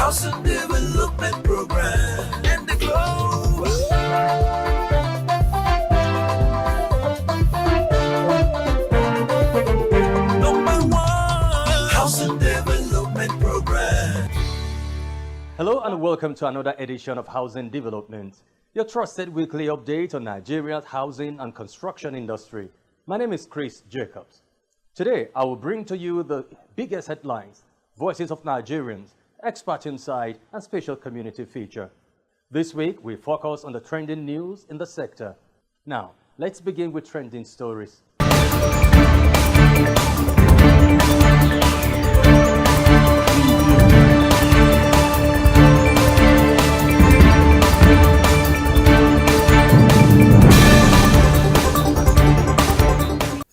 Housing Development Program and the Globe. Number one, Housing Development Program. Hello and welcome to another edition of Housing Development, your trusted weekly update on Nigeria's housing and construction industry. My name is Chris Jacobs. Today, I will bring to you the biggest headlines, voices of Nigerians, expert insight, and special community feature. This week, we focus on the trending news in the sector. Now, let's begin with trending stories.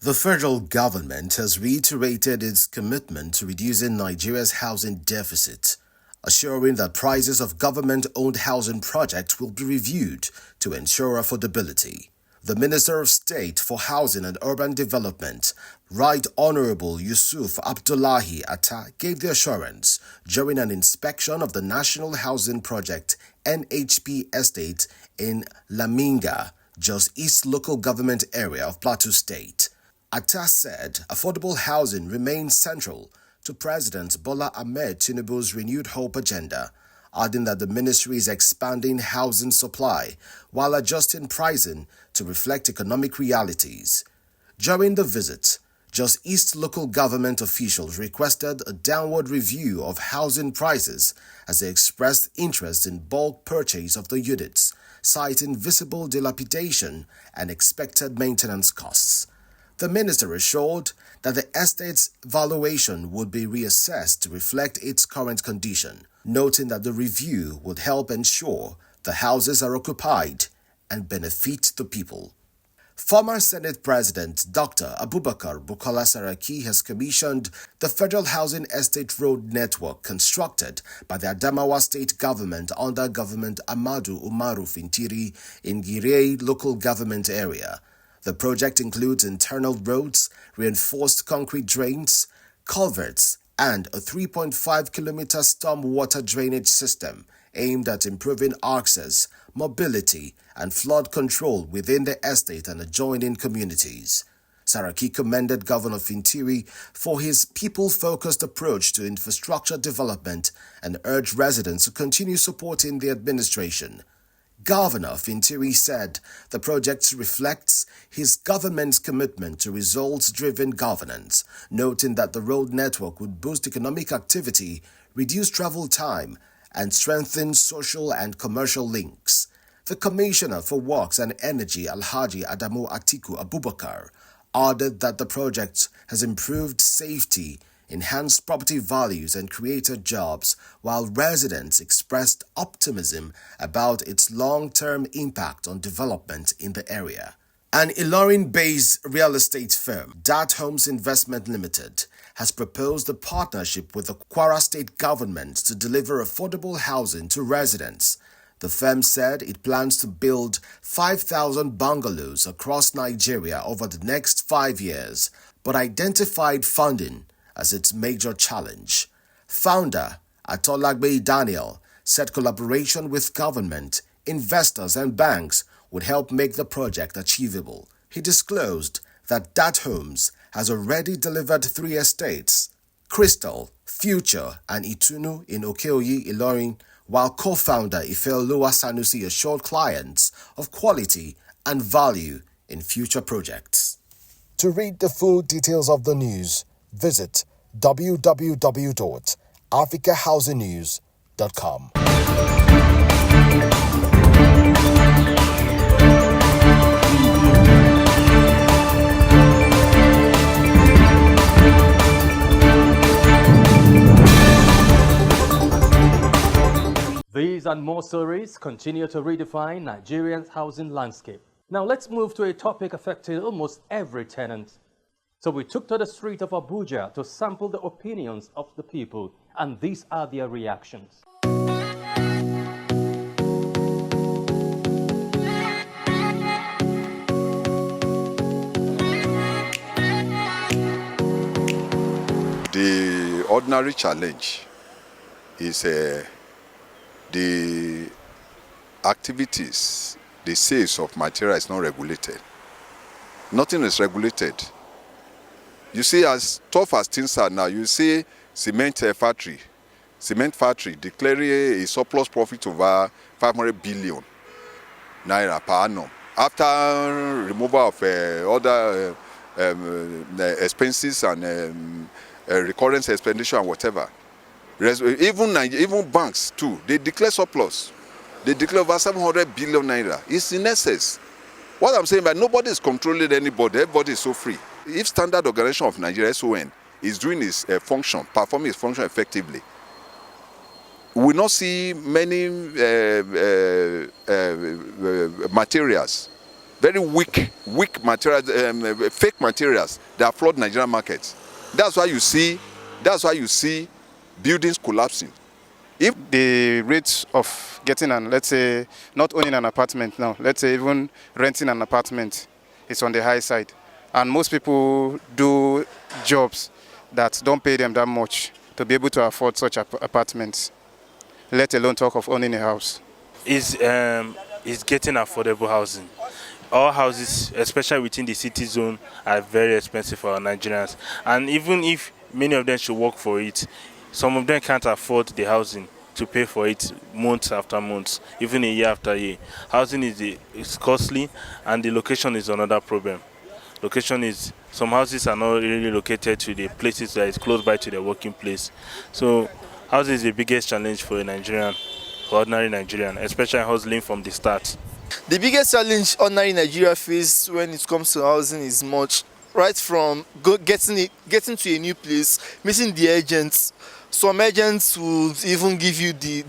The federal government has reiterated its commitment to reducing Nigeria's housing deficit, assuring that prices of government-owned housing projects will be reviewed to ensure affordability. The Minister of State for Housing and Urban Development, Right Honorable Yusuf Abdullahi Atta, gave the assurance during an inspection of the National Housing Project NHP estate in Laminga, Jos East local government area of Plateau State. Atta said affordable housing remains central to President Bola Ahmed Tinubu's renewed hope agenda, adding that the ministry is expanding housing supply while adjusting pricing to reflect economic realities. During the visit, Jos East local government officials requested a downward review of housing prices as they expressed interest in bulk purchase of the units, citing visible dilapidation and expected maintenance costs. The minister assured that the estate's valuation would be reassessed to reflect its current condition, noting that the review would help ensure the houses are occupied and benefit the people. Former Senate President Dr. Abubakar Bukola Saraki has commissioned the Federal Housing Estate Road Network constructed by the Adamawa State Government under Government Amadu Umaru Fintiri in Girei local government area. The project includes internal roads, reinforced concrete drains, culverts, and a 3.5-kilometer storm water drainage system aimed at improving access, mobility, and flood control within the estate and adjoining communities. Saraki commended Governor Fintiri for his people-focused approach to infrastructure development and urged residents to continue supporting the administration. Governor Fintiri said the project reflects his government's commitment to results-driven governance, noting that the road network would boost economic activity, reduce travel time, and strengthen social and commercial links. The Commissioner for Works and Energy, Alhaji Adamu Atiku Abubakar, added that the project has improved safety, enhanced property values and created jobs, while residents expressed optimism about its long-term impact on development in the area. An Ilorin-based real estate firm, Dat Homes Investment Limited, has proposed a partnership with the Kwara State government to deliver affordable housing to residents. The firm said it plans to build 5,000 bungalows across Nigeria over the next 5 years, but identified funding as its major challenge. Founder Atolagbe Daniel said collaboration with government, investors and banks would help make the project achievable. He disclosed that Dat Homes has already delivered 3 estates, Crystal, Future and Itunu in Okeoyi, Ilorin, while co-founder Ifeoluwa Sanusi assured clients of quality and value in future projects. To read the full details of the news, visit www.africahousingnews.com. These and more stories continue to redefine Nigeria's housing landscape. Now let's move to a topic affecting almost every tenant. So we took to the street of Abuja to sample the opinions of the people, and these are their reactions. The ordinary challenge is the activities, the sales of material is not regulated. Nothing is regulated. You see, as tough as things are now, you see cement factory declaring a surplus profit over 500 billion naira per annum after removal of other expenses and recurrent expenditure and whatever. Even banks too, they declare surplus. They declare over 700 billion naira. It's in excess. What I'm saying, but nobody is controlling anybody. Everybody is so free. If Standard Organization of Nigeria (SON) is doing its function, performing its function effectively, we will not see many materials, very weak materials, fake materials that flood Nigerian markets. That's why you see buildings collapsing. If the rates of getting let's say, not owning an apartment now, let's say even renting an apartment is on the high side, and most people do jobs that don't pay them that much to be able to afford such apartments, let alone talk of owning a house. Is getting affordable housing. All houses, especially within the city zone, are very expensive for our Nigerians. And even if many of them should work for it, some of them can't afford the housing to pay for it months after months, even a year after year. Housing is costly, and the location is another problem. Some houses are not really located to the places that is close by to their working place. So housing is the biggest challenge for ordinary Nigerian, especially hustling from the start. The biggest challenge ordinary Nigeria faces when it comes to housing is much. Right from getting to a new place, meeting the agents. Some agents would even give you the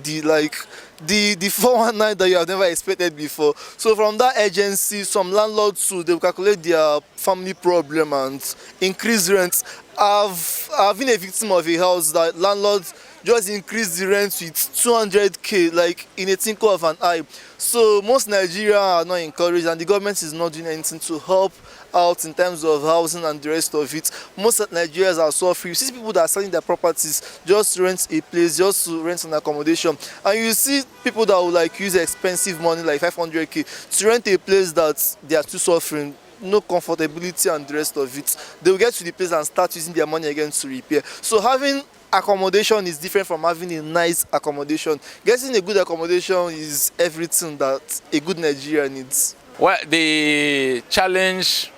419 that you have never expected before. So from that agency, some landlords too, they will calculate their family problem and increase rents. I've been a victim of a house that landlords just increase the rent with 200k, like in a twinkle of an eye. So most Nigerians are not encouraged, and the government is not doing anything to help out in terms of housing and the rest of it. Most Nigerians are suffering. You see people that are selling their properties just to rent a place, just to rent an accommodation, and you see people that will use expensive money like 500k to rent a place that they are too suffering. No comfortability and the rest of it. They will get to the place and start using their money again to repair. So having accommodation is different from having a nice accommodation. Getting a good accommodation is everything that a good Nigerian needs. Well, the challenge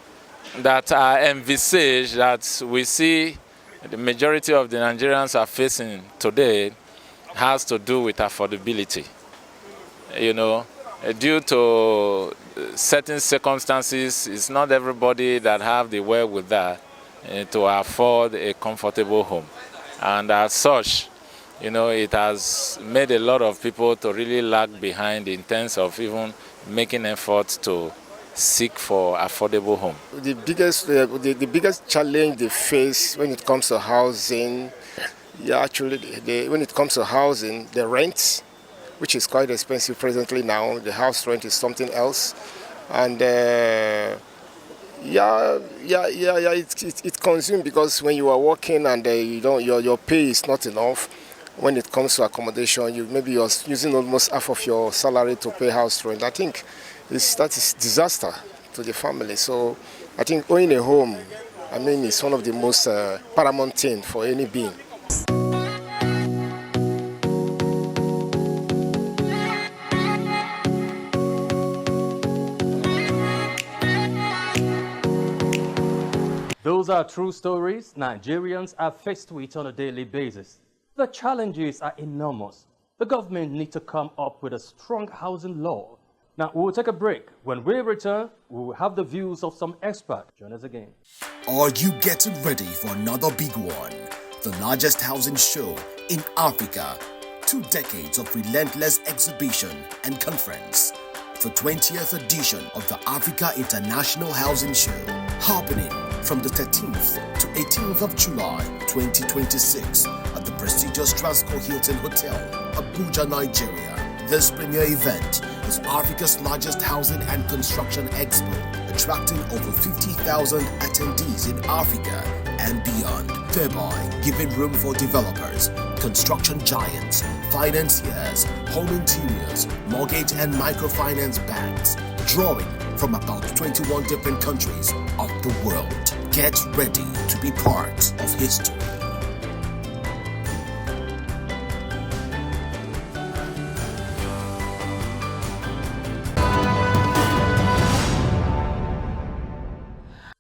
that I envisage that we see the majority of the Nigerians are facing today has to do with affordability. Due to certain circumstances, it's not everybody that have the wherewithal to afford a comfortable home. And as such, it has made a lot of people to really lag behind in terms of even making efforts to seek for affordable home. The biggest challenge they face when it comes to housing, when it comes to housing, the rent, which is quite expensive presently now. The house rent is something else, and it consumes, because when you are working and your pay is not enough. When it comes to accommodation, maybe you're using almost half of your salary to pay house rent. I think that is disaster to the family. So I think owning a home, it's one of the most paramount things for any being. Those are true stories Nigerians are faced with on a daily basis. The challenges are enormous. The government needs to come up with a strong housing law. Now, we'll take a break. When we return, we will have the views of some experts. Join us again. Are you getting ready for another big one? The largest housing show in Africa. 2 decades of relentless exhibition and conference. The 20th edition of the Africa International Housing Show, happening from the 13th to 18th of July 2026 at the prestigious Transcorp Hilton Hotel, Abuja, Nigeria. This premier event is Africa's largest housing and construction expo, attracting over 50,000 attendees in Africa and beyond. thereby giving room for developers, construction giants, financiers, home interiors, mortgage and microfinance banks, drawing from about 21 different countries of the world. Get ready to be part of history.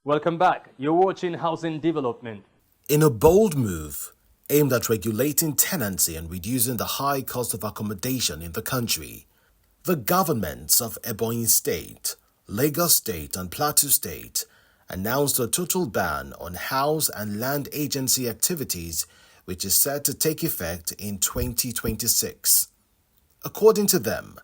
Welcome back. You're watching Housing Development. In a bold move aimed at regulating tenancy and reducing the high cost of accommodation in the country, the governments of Ebonyi State, Lagos State, and Plateau State announced a total ban on house and land agency activities, which is set to take effect in 2026. According to them,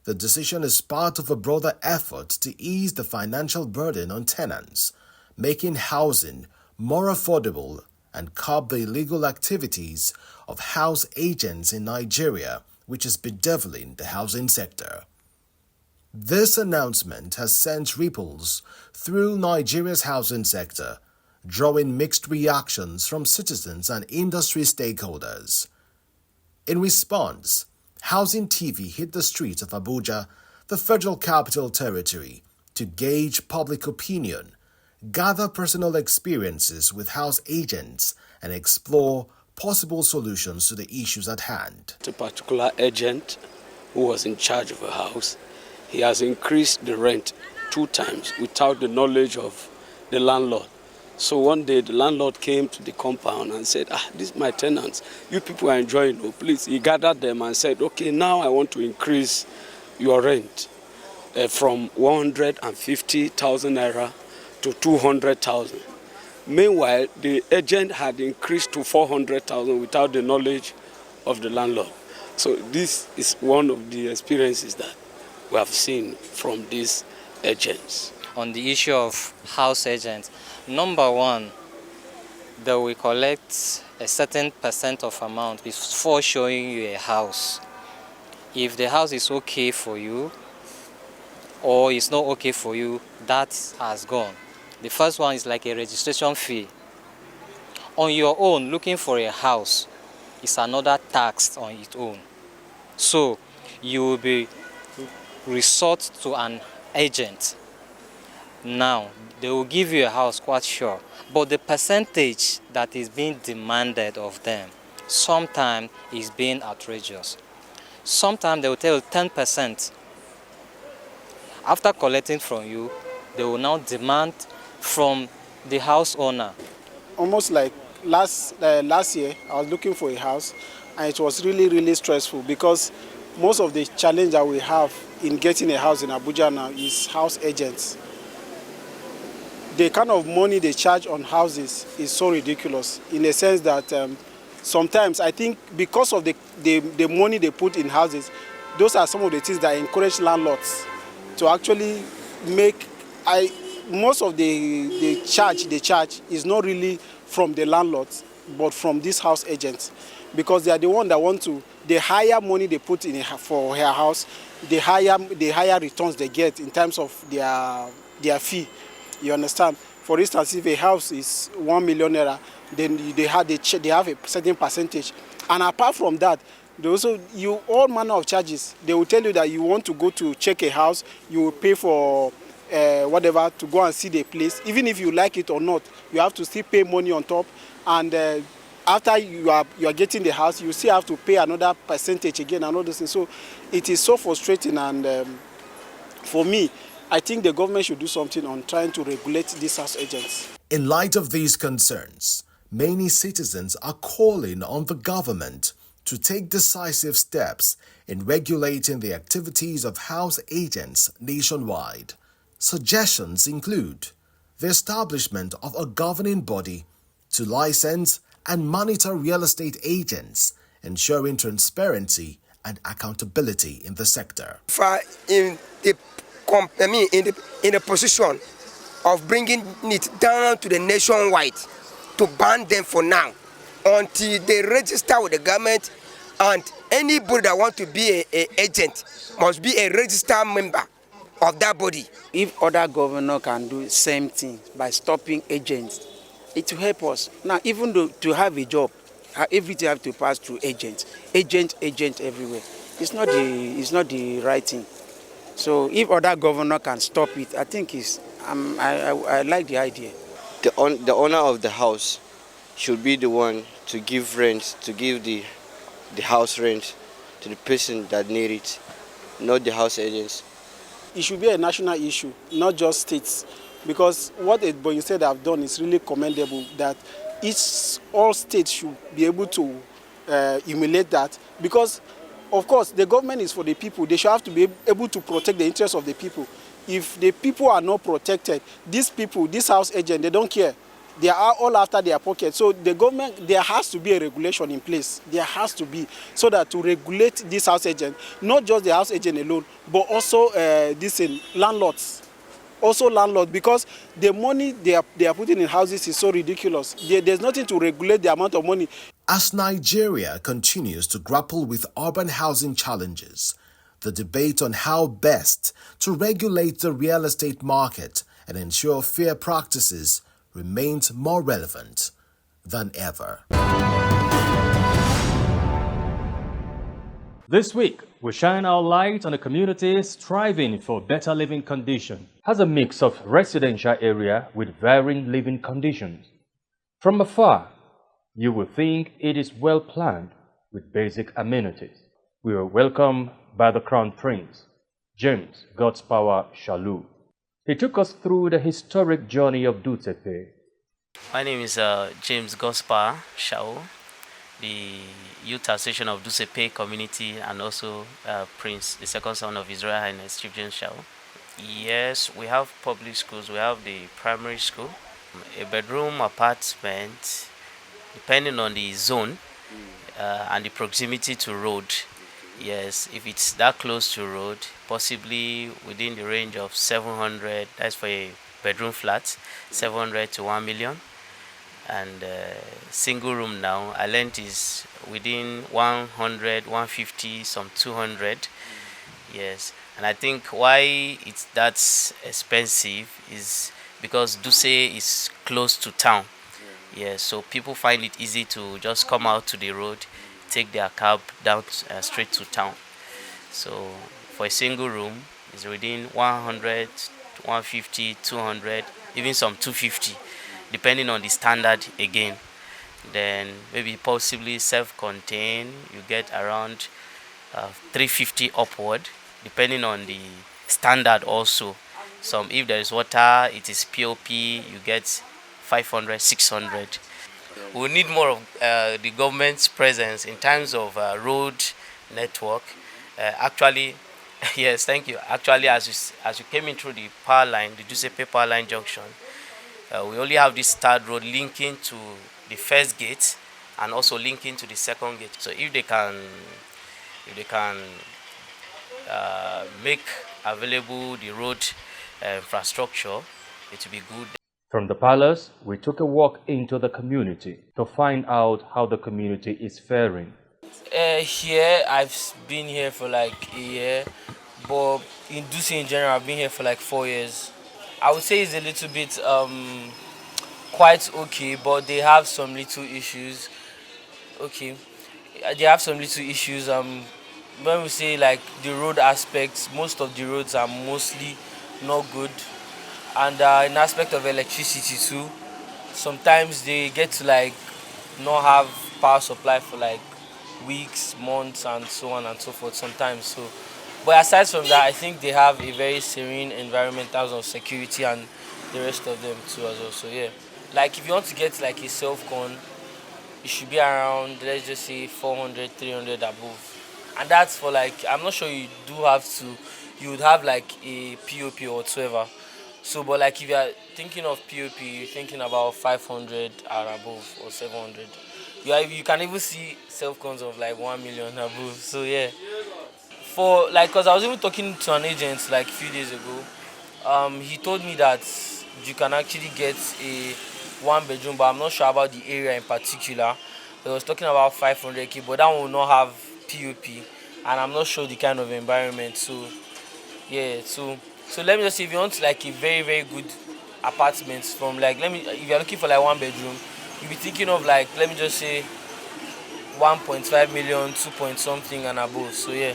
the decision is part of a broader effort to ease the financial burden on tenants, making housing more affordable and curb the illegal activities of house agents in Nigeria, which is bedeviling the housing sector. This announcement has sent ripples through Nigeria's housing sector, drawing mixed reactions from citizens and industry stakeholders. In response, Housing TV hit the streets of Abuja, the Federal Capital Territory, to gauge public opinion, gather personal experiences with house agents, and explore possible solutions to the issues at hand. A particular agent who was in charge of a house, he has increased the rent 2 times without the knowledge of the landlord. So one day the landlord came to the compound and said, this is my tenants. You people are enjoying, please. He gathered them and said, okay, now I want to increase your rent from 150,000 naira to 200,000. Meanwhile, the agent had increased to 400,000 without the knowledge of the landlord. So this is one of the experiences that we have seen from these agents. On the issue of house agents, number one, they will collect a certain percent of amount before showing you a house. If the house is okay for you or it's not okay for you, that has gone. The first one is like a registration fee. On your own, looking for a house is another tax on its own. So you will be resort to an agent. Now, they will give you a house, quite sure, but the percentage that is being demanded of them sometimes is being outrageous. Sometimes they will tell you 10%. After collecting from you, they will now demand from the house owner. Almost like last year, I was looking for a house, and it was really stressful because most of the challenge that we have in getting a house in Abuja now is house agents. The kind of money they charge on houses is so ridiculous in the sense that sometimes I think because of the money they put in houses, those are some of the things that encourage landlords to actually make. Most of the charge they charge is not really from the landlords, but from these house agents, because they are the one that want to. The higher money they put in for her house, the higher returns they get in terms of their fee. You understand? For instance, if a house is 1 million naira, then they have a certain percentage, and apart from that, they also all manner of charges. They will tell you that you want to go to check a house, you will pay for whatever to go and see the place. Even if you like it or not, you have to still pay money on top, and after you are getting the house, you still have to pay another percentage again and all those things. So it is so frustrating, and for me, I think the government should do something on trying to regulate these house agents. In light of these concerns, many citizens are calling on the government to take decisive steps in regulating the activities of house agents nationwide. Suggestions include the establishment of a governing body to license and monitor real estate agents, ensuring transparency and accountability in the sector. In the position of bringing it down to the nationwide, to ban them for now until they register with the government, and anybody that want to be an agent must be a registered member of that body. If other governor can do the same thing by stopping agents it will help us. Now, even though to have a job, everything have to pass through agent everywhere. It's not the right thing. So if other governor can stop it, I think I like the idea. The owner of the house should be the one to give rent, to give the house rent to the person that need it, not the house agents. It should be a national issue, not just states, because what Ebonyi State have done is really commendable. That all states should be able to emulate that, because of course the government is for the people. They should have to be able to protect the interests of the people. If the people are not protected, these people, this house agent, they don't care. They are all after their pocket. So the government, there has to be a regulation in place. There has to be, so that to regulate this house agent, not just the house agent alone, but also landlords. Also landlords, because the money they are putting in houses is so ridiculous. There's nothing to regulate the amount of money. As Nigeria continues to grapple with urban housing challenges, the debate on how best to regulate the real estate market and ensure fair practices remains more relevant than ever. This week, we shine our light on a community striving for better living conditions. Has a mix of residential area with varying living conditions. From afar, you will think it is well planned with basic amenities. We are welcomed by the Crown Prince, James God's Power Shalu. He took us through the historic journey of Dutepe. My name is James Gospa Shao, the Youth Association of Dutepe Community, and also Prince, the second son of His Royal Highness Chief James Shao. Yes, we have public schools. We have the primary school, a bedroom apartment, depending on the zone and the proximity to road. Yes, if it's that close to road, possibly within the range of 700, that's for a bedroom flat, 700 to 1 million. And single room now, I learned is within 100, 150, some 200. Yes, and I think why it's that expensive is because Duse is close to town. Yes, so people find it easy to just come out to the road, take their cab down straight to town. So for a single room, it's within 100, 150, 200, even some 250, depending on the standard again. Then maybe possibly self-contained, you get around 350 upward, depending on the standard also. Some, if there is water, it is POP, you get 500, 600. We need more of the government's presence in terms of road network. Actually, yes, thank you. Actually, as you came in through the power line, the Dusepe power line junction, we only have this third road linking to the first gate and also linking to the second gate. So if they can make available the road infrastructure, it will be good. From the palace, we took a walk into the community to find out how the community is faring. Here, I've been here for like a year, but in Duse in general, I've been here for like 4 years. I would say it's a little bit quite okay, but they have some little issues. Okay, they have some little issues. When we say like the road aspects, most of the roads are mostly not good. And in aspect of electricity too, sometimes they get to like not have power supply for like weeks, months, and so on and so forth sometimes. So, but aside from that, I think they have a very serene environment in terms of security and the rest of them too as well. So yeah, like if you want to get like a self-con, it should be around, let's just say 400, 300 above. And that's for like, I'm not sure you do have to, you would have like a POP or whatsoever. So, but like if you are thinking of POP, you're thinking about 500 or above or 700. You can even see self-cons of like 1 million above. So yeah, for like, cause I was even talking to an agent like a few days ago. He told me that you can actually get a 1 bedroom, but I'm not sure about the area in particular. He was talking about 500k, but that one will not have POP, and I'm not sure the kind of environment. So yeah, so let me just say, if you want like a very, very good apartments from like, if you're looking for like 1 bedroom, you'll be thinking of like, let me just say 1.5 million, 2 point something and above. So yeah.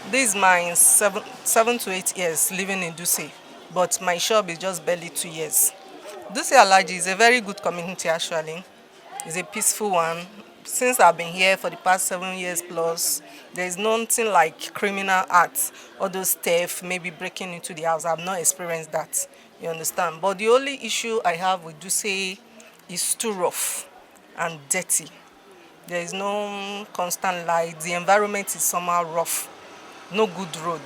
This is my 7 to 8 years living in Dutse, but my shop is just barely 2 years. Dutse Alhaji is a very good community actually. It's a peaceful one. Since I've been here for the past 7 years plus, there's nothing like criminal acts or those theft, maybe breaking into the house. I've not experienced that, you understand? But the only issue I have with Dutse is too rough and dirty. There is no constant light. The environment is somehow rough. No good road.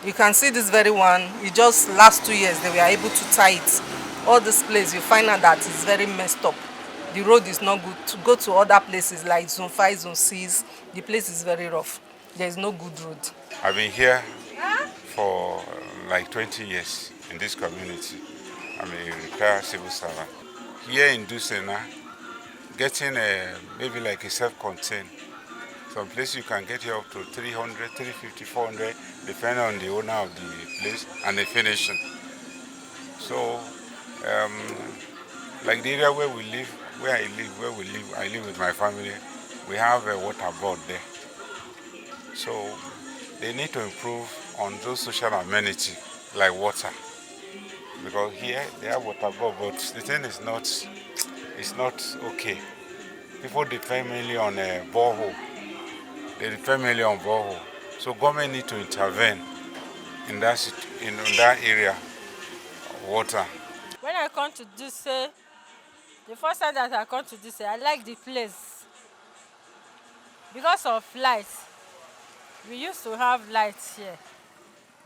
You can see this very one. It just last 2 years they were able to tie it. All this place you find out that it's very messed up. The road is not good. To go to other places like Zone 5, Zone 6, the place is very rough. There is no good road. I've been here for like 20 years in this community. I'm a retired civil servant. Here in Dutse now, getting maybe like a self-contained. Some places you can get here up to 300, 350, 400, depending on the owner of the place and the finishing. So, like the area where we live, I live with my family, we have a water board there. So, they need to improve on those social amenities like water. Because here they have water board, but the thing is not okay. People depend mainly on a borehole. They depend mainly on borehole. So government need to intervene in that area of water. When I come to Dutse, the first time that I come to Dutse, I like the place because of lights. We used to have lights here,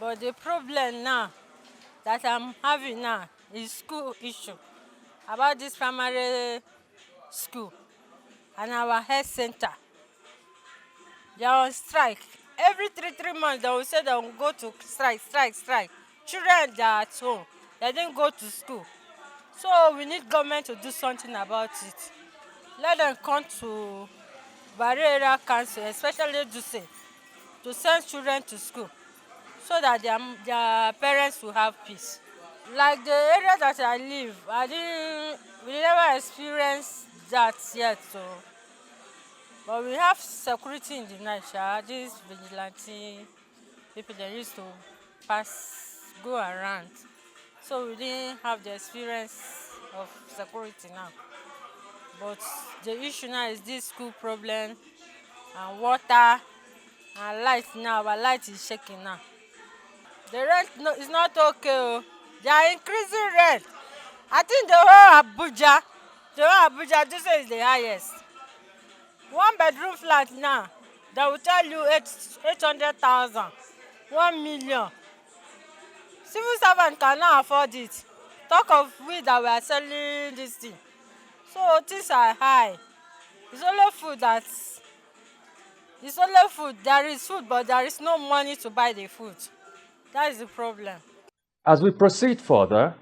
but the problem now that I'm having now is school issue about this primary school and our health center. They are on strike. Every three months they will say they will go to strike. Children, they are at home. They didn't go to school. So we need government to do something about it. Let them come to Bari Area Council, especially Dutse, to send children to school so that their parents will have peace. Like the area that I live, we never experienced that yet. So. But we have security in the night. These vigilante people, they used to go around. So we didn't have the experience of security now. But the issue now is this school problem and water and light now. Our light is shaking now. The rent is not okay. They are increasing rent. I think the whole Abuja, this is the highest. 1 bedroom flat now, they will tell you 800,000, 1 million. Civil servant cannot afford it. Talk of we that we are selling this thing. So things are high. It's only food. There is food, but there is no money to buy the food. That is the problem. As we proceed further,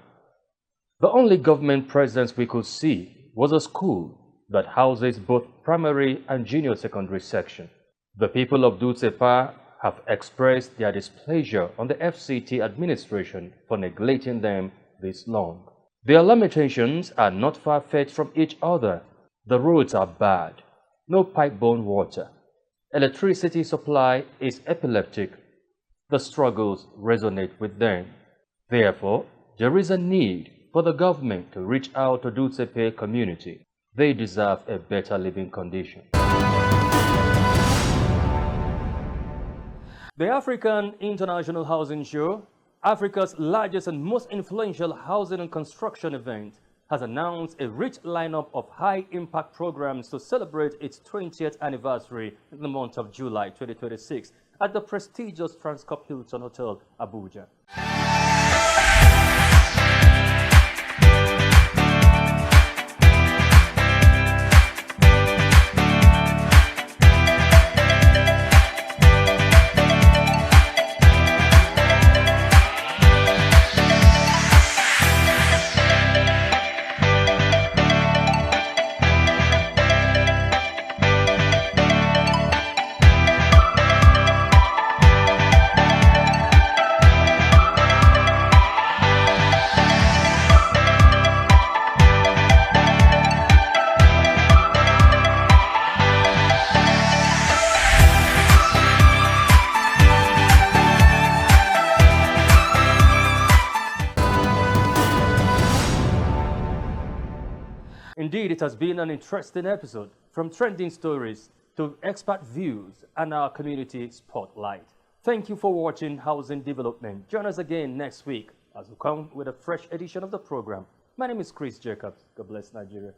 the only government presence we could see was a school that houses both primary and junior secondary section. The people of Dutse have expressed their displeasure on the FCT administration for neglecting them this long. Their lamentations are not far-fetched from each other. The roads are bad, no pipe-borne water. Electricity supply is epileptic. The struggles resonate with them. Therefore, there is a need for the government to reach out to Dutse community. They deserve a better living condition. The African International Housing Show, Africa's largest and most influential housing and construction event, has announced a rich lineup of high-impact programs to celebrate its 20th anniversary in the month of July 2026 at the prestigious Transcorp Hilton Hotel, Abuja. Indeed, it has been an interesting episode, from trending stories to expert views and our community spotlight. Thank you for watching Housing Development. Join us again next week as we come with a fresh edition of the program. My name is Chris Jacobs. God bless Nigeria.